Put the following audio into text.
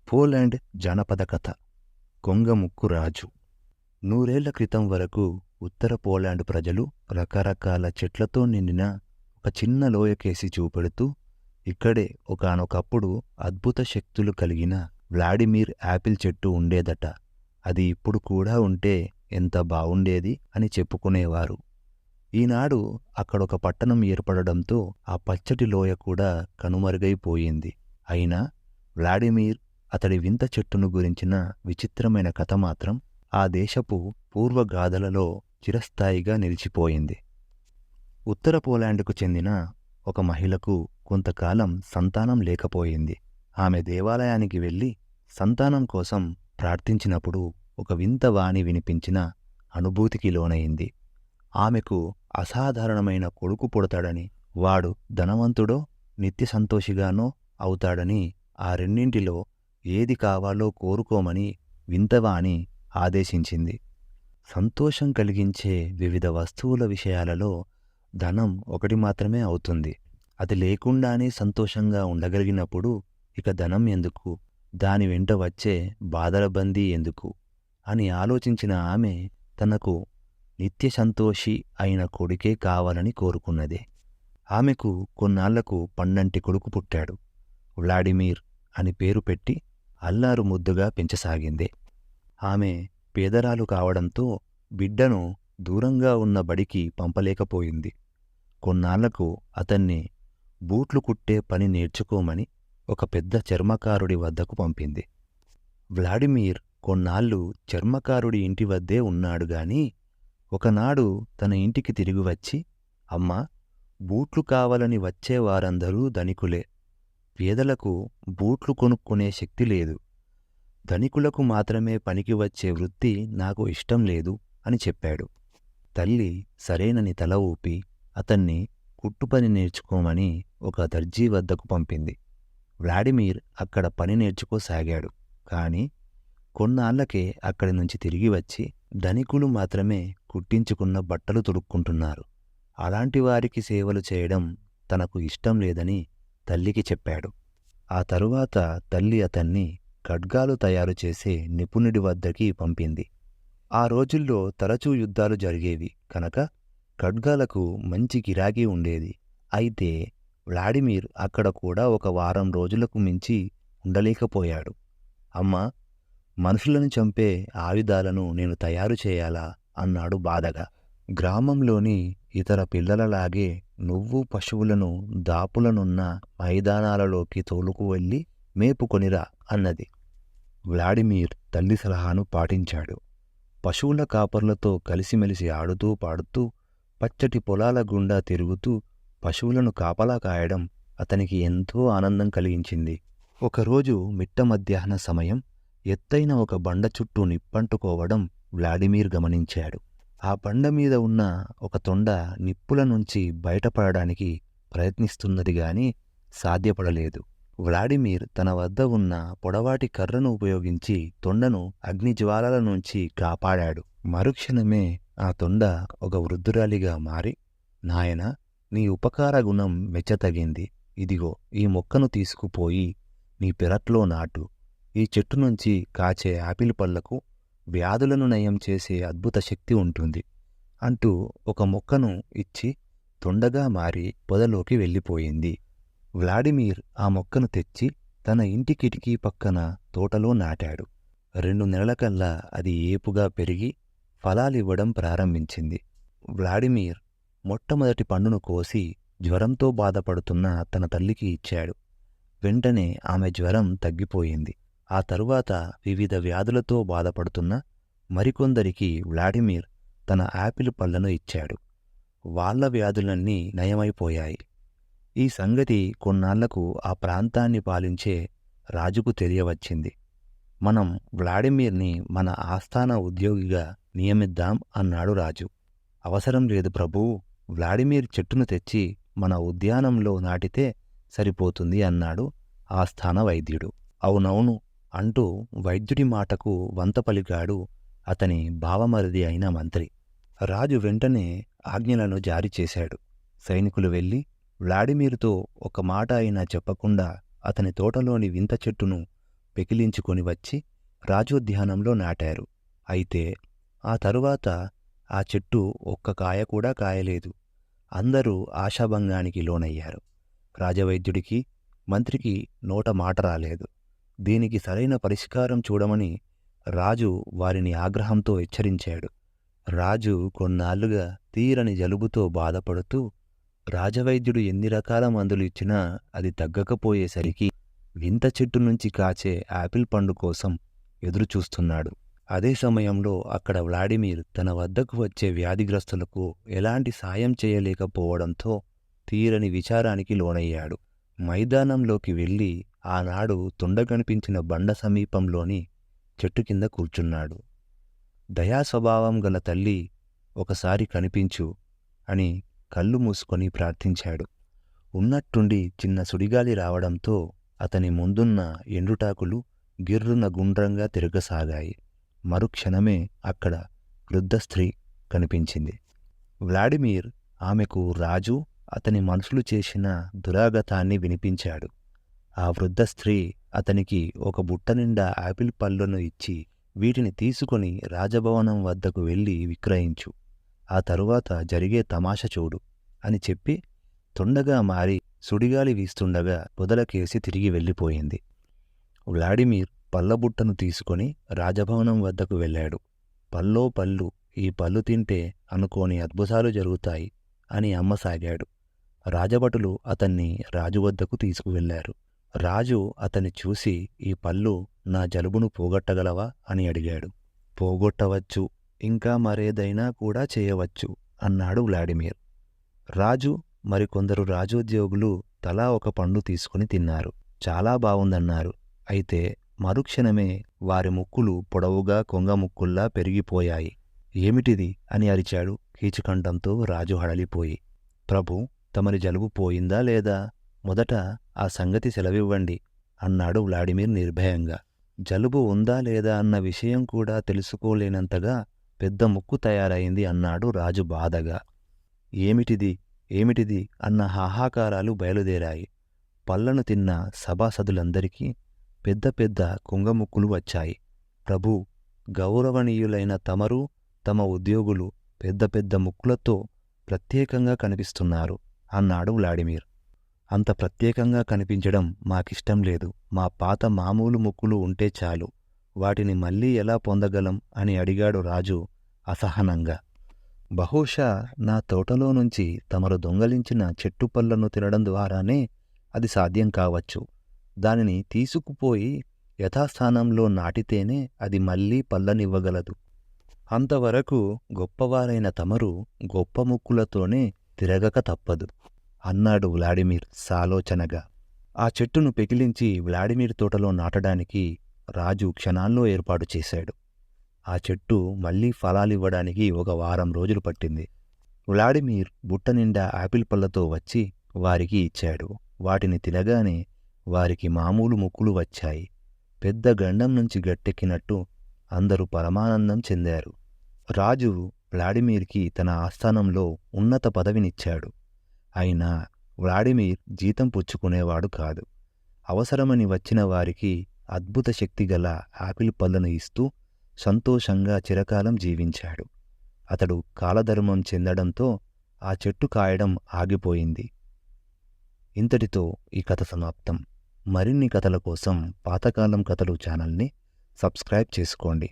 Poland జానపద కథ. కొంగముక్కు రాజు. నూరేళ్ల క్రితం వరకు ఉత్తర పోలాండ్ ప్రజలు రకరకాల చెట్లతో నిండిన ఒక చిన్న లోయకేసి చూపెడుతూ, ఇక్కడే ఒకానొకప్పుడు అద్భుత శక్తులు కలిగిన వ్లాడిమిర్ యాపిల్ చెట్టు ఉండేదట, అది ఇప్పుడు కూడా ఉంటే ఎంత బావుండేది అని చెప్పుకునేవారు. ఈనాడు అక్కడొక పట్టణం ఏర్పడడంతో ఆ పచ్చటి లోయ కూడా కనుమరుగైపోయింది. అయినా వ్లాడిమిర్, అతడి వింత చెట్టును గురించిన విచిత్రమైన కథ మాత్రం ఆ దేశపు పూర్వగాథలలో చిరస్థాయిగా నిలిచిపోయింది. ఉత్తర పోలాండ్కు చెందిన ఒక మహిళకు కొంతకాలం సంతానం లేకపోయింది. ఆమె దేవాలయానికి వెళ్లి సంతానం కోసం ప్రార్థించినప్పుడు ఒక వింత వాణి వినిపించిన అనుభూతికి లోనయింది. ఆమెకు అసాధారణమైన కొడుకు పుడతాడని, వాడు ధనవంతుడో నిత్య సంతోషిగానో అవుతాడని, ఆ రెండింటిలో ఏది కావాలో కోరుకోమని వింతవాణి ఆదేశించింది. సంతోషం కలిగించే వివిధ వస్తువుల విషయాలలో ధనం ఒకటి మాత్రమే అవుతుంది. అది లేకుండానే సంతోషంగా ఉండగలిగినప్పుడు ఇక ధనం ఎందుకు, దాని వెంట వచ్చే బాధల బందీ ఎందుకు అని ఆలోచించిన ఆమె తనకు నిత్య సంతోషి అయిన కొడుకే కావాలని కోరుకున్నది. ఆమెకు కొన్నాళ్లకు పండంటి కొడుకు పుట్టాడు. వ్లాడిమిర్ అని పేరు పెట్టి అల్లారు ముద్దుగా పెంచసాగింది. ఆమె పేదరాలు కావడంతో బిడ్డను దూరంగా ఉన్న బడికి పంపలేకపోయింది. కొన్నాళ్లకు అతన్ని బూట్లు కుట్టే పని నేర్చుకోమని ఒక పెద్ద చర్మకారుడి వద్దకు పంపింది. వ్లాడిమిర్ కొన్నాళ్లు చర్మకారుడి ఇంటి వద్దే ఉన్నాడుగాని, ఒకనాడు తన ఇంటికి తిరిగి వచ్చి, అమ్మా, బూట్లు కావాలని వచ్చేవారందరూ ధనికులే. పేదలకు బూట్లు కొనుక్కునే శక్తి లేదు. ధనికులకు మాత్రమే పనికి వచ్చే వృత్తి నాకు ఇష్టం లేదు అని చెప్పాడు. తల్లి సరేనని తల ఊపి అతన్ని కుట్టుపని నేర్చుకోమని ఒక దర్జీ వద్దకు పంపింది. వ్లాడిమిర్ అక్కడ పని నేర్చుకోసాగాడు. కాని కొన్నాళ్లకే అక్కడి నుంచి తిరిగి వచ్చి, ధనికులు మాత్రమే కుట్టించుకున్న బట్టలు తొడుక్కుంటున్నారు, అలాంటి వారికి సేవలు చేయడం తనకు ఇష్టం లేదని తల్లికి చెప్పాడు. ఆ తరువాత తల్లి అతన్ని ఖడ్గాలు తయారు చేసే నిపుణుడి వద్దకి పంపింది. ఆ రోజుల్లో తరచూ యుద్ధాలు జరిగేవి కనుక ఖడ్గాలకు మంచి గిరాకీ ఉండేది. అయితే వ్లాడిమిర్ అక్కడ కూడా ఒక వారం రోజులకు మించి ఉండలేకపోయాడు. అమ్మా, మనుషులను చంపే ఆయుధాలను నేను తయారు చేయాలా అన్నాడు బాధగా. గ్రామంలోని ఇతర పిల్లలలాగే నువ్వు పశువులను దాపులనున్న మైదానాలలోకి తోలుకు వెళ్ళి మేపుకొనిరా అన్నది. వ్లాడిమిర్ తల్లి సలహాను పాటించాడు. పశువుల కాపర్లతో కలిసిమెలిసి ఆడుతూ పాడుతూ పచ్చటి పొలాల గుండా తిరుగుతూ పశువులను కాపలా కాయడం అతనికి ఎంతో ఆనందం కలిగించింది. ఒకరోజు మిట్ట మధ్యాహ్న సమయం ఎత్తైన ఒక బండ చుట్టూ నిప్పంటుకోవడం వ్లాడిమిర్ గమనించాడు. ఆ బండ మీద ఉన్న ఒక తొండ నిప్పుల నుంచి బయటపడడానికి ప్రయత్నిస్తున్నదిగాని సాధ్యపడలేదు. వ్లాడిమిర్ తన వద్ద ఉన్న పొడవాటి కర్రను ఉపయోగించి తొండను అగ్నిజ్వాలల నుంచి కాపాడాడు. మరుక్షణమే ఆ తొండ ఒక వృద్ధురాలిగా మారి, నాయనా, నీ ఉపకార గుణం మెచ్చతగింది. ఇదిగో ఈ మొక్కను తీసుకుపోయి నీ పెరట్లో నాటు. ఈ చెట్టు నుంచి కాచే యాపిల్ పళ్లకు వ్యాధులను నయం చేసే అద్భుత శక్తి ఉంటుంది అంటూ ఒక మొక్కను ఇచ్చి తొండగా మారి పొదలోకి వెళ్ళిపోయింది. వ్లాడిమిర్ ఆ మొక్కను తెచ్చి తన ఇంటి కిటికీ పక్కన తోటలో నాటాడు. 2 నెలలకల్లా అది ఏపుగా పెరిగి ఫలాలివ్వడం ప్రారంభించింది. వ్లాడిమిర్ మొట్టమొదటి పండును కోసి జ్వరంతో బాధపడుతున్న తన తల్లికి ఇచ్చాడు. వెంటనే ఆమె జ్వరం తగ్గిపోయింది. ఆ తరువాత వివిధ వ్యాధులతో బాధపడుతున్న మరికొందరికి వ్లాడిమిర్ తన యాపిల్ పళ్లను ఇచ్చాడు. వాళ్ల వ్యాధులన్నీ నయమైపోయాయి. ఈ సంగతి కొన్నాళ్లకు ఆ ప్రాంతాన్ని పాలించే రాజుకు తెలియవచ్చింది. మనం వ్లాడిమిర్ని మన ఆస్థాన ఉద్యోగిగా నియమిద్దాం అన్నాడు రాజు. అవసరం లేదు ప్రభూ, వ్లాడిమిర్ చెట్టును తెచ్చి మన ఉద్యానంలో నాటితే సరిపోతుంది అన్నాడు ఆస్థాన వైద్యుడు. అవునవును అంటూ వైద్యుడి మాటకు వంత పలికాడు అతని బావమరిది అయిన మంత్రి. రాజు వెంటనే ఆజ్ఞలను జారీ చేశాడు. సైనికులు వెళ్లి వ్లాడిమిర్తో ఒక మాట అయినా చెప్పకుండా అతని తోటలోని వింత చెట్టును పెకిలించుకొని వచ్చి రాజోద్యానంలో నాటారు. అయితే ఆ తరువాత ఆ చెట్టు ఒక్క కాయ కూడా కాయలేదు. అందరూ ఆశాభంగానికి లోనయ్యారు. రాజవైద్యుడికి, మంత్రికి నోట మాట రాలేదు. దీనికి సరైన పరిష్కారం చూడమని రాజు వారిని ఆగ్రహంతో హెచ్చరించాడు. రాజు కొన్నాళ్లుగా తీరని జలుబుతో బాధపడుతూ రాజవైద్యుడు ఎన్ని రకాల మందులు ఇచ్చినా అది తగ్గకపోయేసరికి వింత చెట్టు నుంచి కాచే యాపిల్ పండు కోసం ఎదురుచూస్తున్నాడు. అదే సమయంలో అక్కడ వ్లాడిమిర్ తన వద్దకు వచ్చే వ్యాధిగ్రస్తులకు ఎలాంటి సాయం చేయలేకపోవడంతో తీరని విచారానికి లోనయ్యాడు. మైదానంలోకి వెళ్ళి ఆనాడు తొండ కనిపించిన బండ సమీపంలోని చెట్టు కింద కూర్చున్నాడు. దయాస్వభావం గల తల్లి, ఒకసారి కనిపించు అని కళ్ళు మూసుకొని ప్రార్థించాడు. ఉన్నట్టుండి చిన్న సుడిగాలి రావడంతో అతని ముందున్న ఎండుటాకులు గిర్రున గుండ్రంగా తిరగసాగాయి. మరుక్షణమే అక్కడ వృద్ధ స్త్రీ కనిపించింది. వ్లాడిమిర్ ఆమెకు రాజు, అతని మనుషులు చేసిన దురాగతాన్ని వినిపించాడు. ఆ వృద్ధ స్త్రీ అతనికి ఒక బుట్ట నిండా యాపిల్ పళ్ళను ఇచ్చి, వీటిని తీసుకొని రాజభవనం వద్దకు వెళ్ళి విక్రయించు, ఆ తరువాత జరిగే తమాష చూడు అని చెప్పి తొండగా మారి సుడిగాలి వీస్తుండగా పొదలకేసి తిరిగి వెళ్ళిపోయింది. వ్లాడిమిర్ పళ్ళబుట్టను తీసుకొని రాజభవనం వద్దకు వెళ్ళాడు. పల్లో పళ్ళు, ఈ పళ్ళు తింటే అనుకోని అద్భుతాలు జరుగుతాయి అని అమ్మసాగాడు. రాజభటులు అతన్ని రాజు వద్దకు తీసుకువెళ్లారు. రాజు అతన్ని చూసి, ఈ పళ్ళు నా జలుబును పోగొట్టగలవా అని అడిగాడు. పోగొట్టవచ్చు, ఇంకా మరేదైనా కూడా చేయవచ్చు అన్నాడు వ్లాడిమిర్. రాజు మరికొందరు రాజోద్యోగులు తలా ఒక పండు తీసుకుని తిన్నారు. చాలా బావుందన్నారు. అయితే మరుక్షణమే వారి ముక్కులు పొడవుగా కొంగ ముక్కుల్లా పెరిగిపోయాయి. ఏమిటిది అని అరిచాడు కీచుకంఠంతో రాజు హడలిపోయి. ప్రభూ, తమరి జలుబు పోయిందా లేదా? మొదట ఆ సంగతి సెలవివ్వండి అన్నాడు వ్లాడిమిర్ నిర్భయంగా. జలుబు ఉందా లేదా అన్న విషయం కూడా తెలుసుకోలేనంతగా పెద్ద ముక్కు తయారైంది అన్నాడు రాజు బాధగా. ఏమిటిది ఏమిటిది అన్న హాహాకారాలు బయలుదేరాయి. పళ్లను తిన్న సభాసదులందరికీ పెద్ద పెద్ద కుంగముక్కులు వచ్చాయి. ప్రభూ, గౌరవనీయులైన తమరు, తమ ఉద్యోగులు పెద్ద పెద్ద ముక్కులతో ప్రత్యేకంగా కనిపిస్తున్నారు అన్నాడు వ్లాడిమిర్. అంత ప్రత్యేకంగా కనిపించడం మాకిష్టం లేదు. మా పాత మామూలు ముక్కులు ఉంటే చాలు. వాటిని మళ్ళీ ఎలా పొందగలం అని అడిగాడు రాజు అసహనంగా. బహుశా నా తోటలో నుంచి తమరు దొంగలించిన చెట్టు పళ్ళను తినడం ద్వారానే అది సాధ్యం కావచ్చు. దానిని తీసుకుపోయి యథాస్థానంలో నాటితేనే అది మళ్ళీ పళ్ళనివ్వగలదు. అంతవరకు గొప్పవారైన తమరు గొప్ప ముక్కులతోనే తిరగక తప్పదు అన్నాడు వ్లాడిమిర్ సాలోచనగా. ఆ చెట్టును పెకిలించి వ్లాడిమిర్ తోటలో నాటడానికి రాజు క్షణాల్లో ఏర్పాటు చేశాడు. ఆ చెట్టు మళ్లీ ఫలాలివ్వడానికి ఒక వారం రోజులు పట్టింది. వ్లాడిమిర్ బుట్ట నిండా యాపిల్ పళ్ళతో వచ్చి వారికి ఇచ్చాడు. వాటిని తినగానే వారికి మామూలు ముక్కులు వచ్చాయి. పెద్ద గండం నుంచి గట్టెక్కినట్టు అందరూ పరమానందం చెందారు. రాజు వ్లాడిమిర్కి తన ఆస్థానంలో ఉన్నత పదవినిచ్చాడు. అయినా వ్లాడిమిర్ జీతం పుచ్చుకునేవాడు కాదు. అవసరమని వచ్చిన వారికి అద్భుత శక్తిగల యాపిల్ పళ్ళను ఇస్తూ సంతోషంగా చిరకాలం జీవించాడు. అతడు కాలధర్మం చెందడంతో ఆ చెట్టు కాయడం ఆగిపోయింది. ఇంతటితో ఈ కథ సమాప్తం. మరిన్ని కథల కోసం పాతకాలం కథలు ఛానల్ని సబ్స్క్రైబ్ చేసుకోండి.